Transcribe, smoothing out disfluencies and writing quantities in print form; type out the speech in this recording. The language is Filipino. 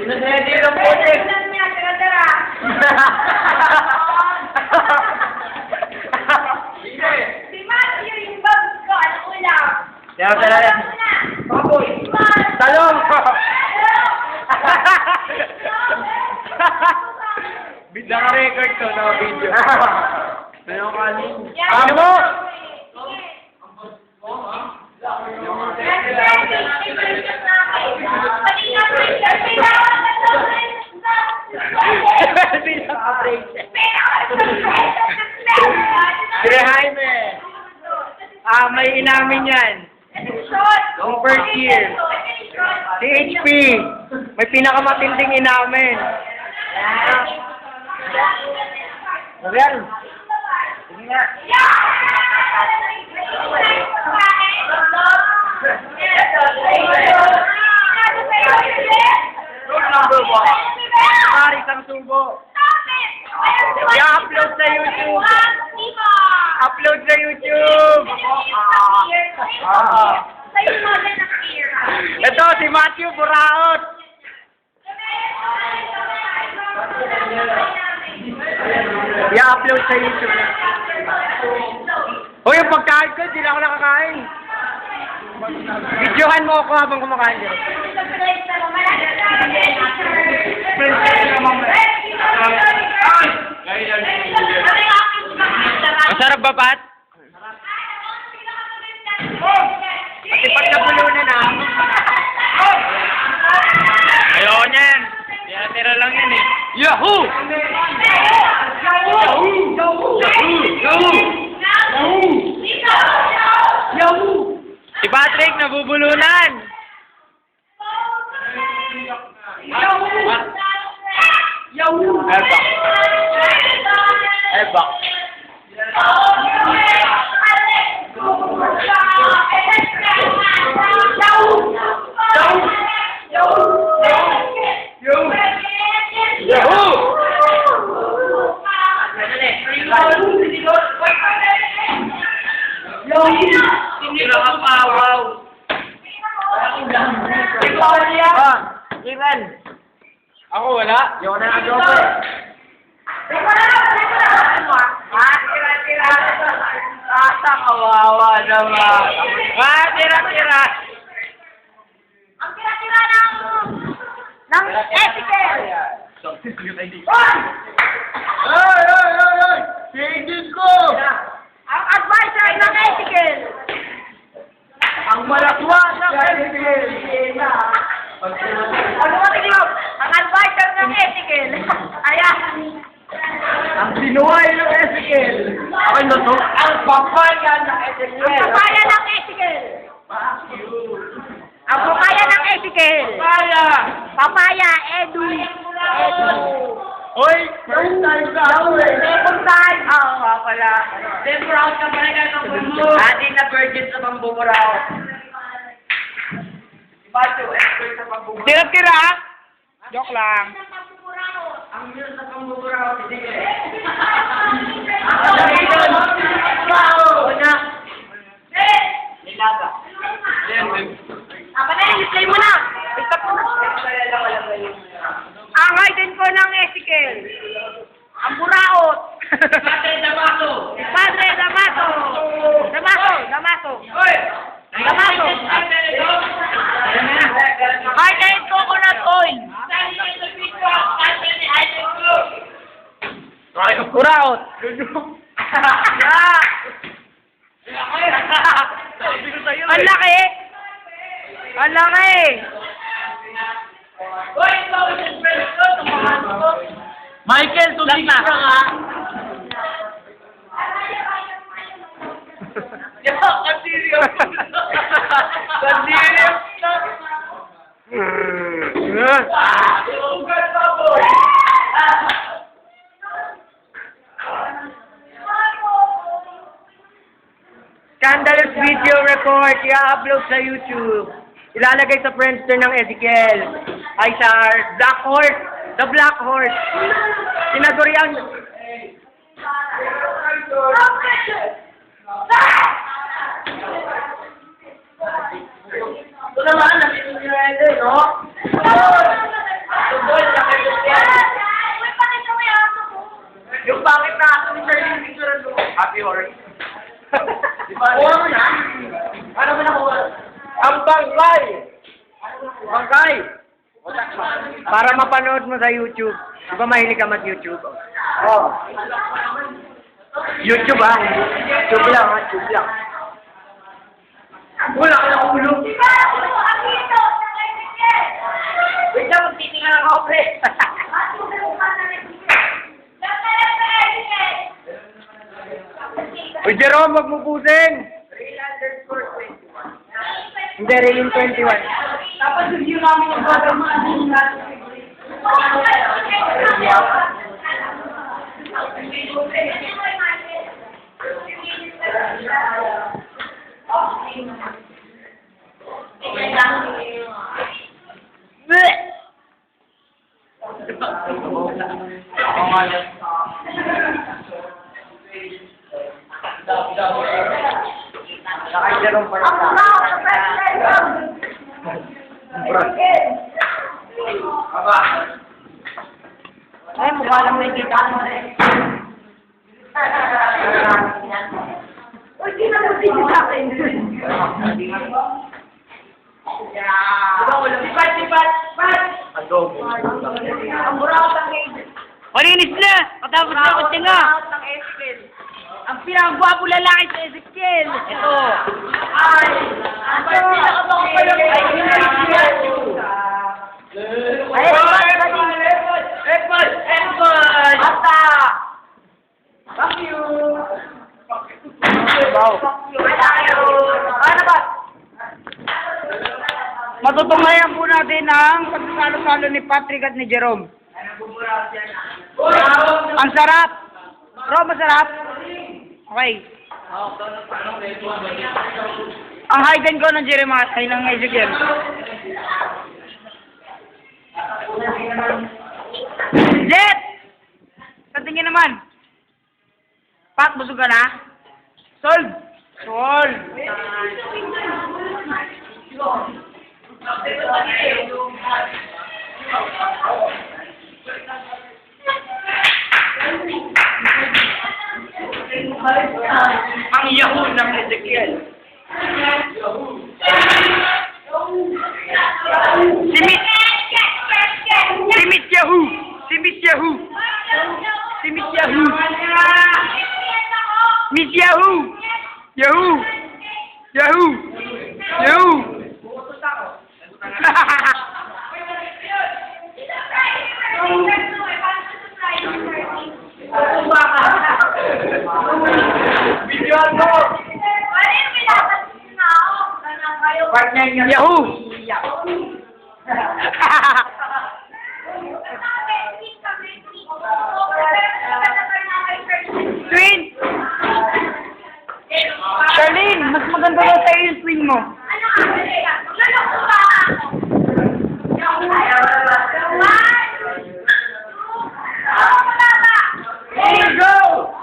Pinasaya ng putik. Si Matthew, yung bag ko, ano ulam? Tara. Baboy. Talong. Naka-record to, naka-video. Ano kanin? Ano mo? Sir Jaime. May inamin yan. Noong first year. Si HP. May pinakamatinding inamin. Ayan. Sige nga. Rule number 1. Paris ang subo. I-upload sa YouTube. Upload sa YouTube. Ito si Matthew Buraot. I-upload sa YouTube. Hoy, yung pagkain ko, hindi na ako nakakain. Videohan mo ako habang kumakain dito. Masarap ba, Pat? Kasi pag nabulunan na. Ayoko niyan. Tira lang yan eh. Yahoo! Yahoo! Si Patrick nabubulunan. Ebak. Ivan. Ako wala. Yung na adobo. Kawawa naman. Tira. Ang tira-tira ng etiquette. Ay! Tigil ko! Ang advisor ng etiquette. Ang malakwa ng etiquette! Ano ba tingin mo? Ang advisor ng etiquette. Ayan. Ang sinuway ng etiquette! Ako na to? Ang papaya ng etiquette! Ang papaya ng etiquette. Ang papaya ng etiquette. Papaya, Edu. Hoy! First time sa ako eh! Second time. Oo nga pala. Then proud ka pala ka ng bumo. Ate na virgin sa pambumuraw. Bato, expert sa pambumuraw. Tira-tira! Joke lang. Ang yun sa pambumuraw. Sige. Ang yun! Bao! Una! Nilaga. Aba na yan, display mo na. Ito po. Ang hidden ko ng etiquette. Ang buraot. Padre Damaso! Padre Damaso. Damaso. Hoy! Damaso. Hidden coconut oil. Buraot! Ang laki. Ang laki. Michael, tumigil ka nga! Kandiryo! Scandalous video record, i-upload sa YouTube. Ilalagay sa Friendster ng Ezekiel. Ay sa Black Horse. The Black Horse. Tinagurian. Ito naman, namin yung no? bangkay! Bangkay! Para mapanood mo sa YouTube. Di ba mahilig ka mag-YouTube? Oh. YouTube ah. YouTube lang ah. YouTube lang. Wala ka na ulo. Wait lang, magtitingan ako, pre. Uy, Jerome, wag mo pusin! Hindi, Rain 21. Tapos review namin yung program mga Ay, Jerome pa rin. Ay, mukha lang may kita mo rin. Uy, di na mo sa akin. Ang buraot ang Ezekiel. Malinis na! Katapos na ako tinga! Buraot ang Ezekiel. Ang pinakagwapo lalaki sa Ezekiel! Ito! Ay! Ang pinakabango pa yung Ay, Apple! Basta! Fuck you! Ano ba? Matutungayan po natin ang pagsasalo-salo ni Patrick at ni Jerome. Ang sarap! Bro, masarap? Okay. Ang hidden ko ng Jeremiah ay ng Ezekiel. Jet! Katingin naman. Pat, busog ka na? Solve! Solve! Ang Yahoo ng Ezekiel. Si Miss Yahoo! Si Miss Yahoo! Si Miss Yahoo! Miss Yahoo! Yahoo! Yahoo! Yahoo! Videoan mo! Partner niya. Yahoo! Twin! Charlene, mas maganda daw sa'yo yung twin mo. Here you go!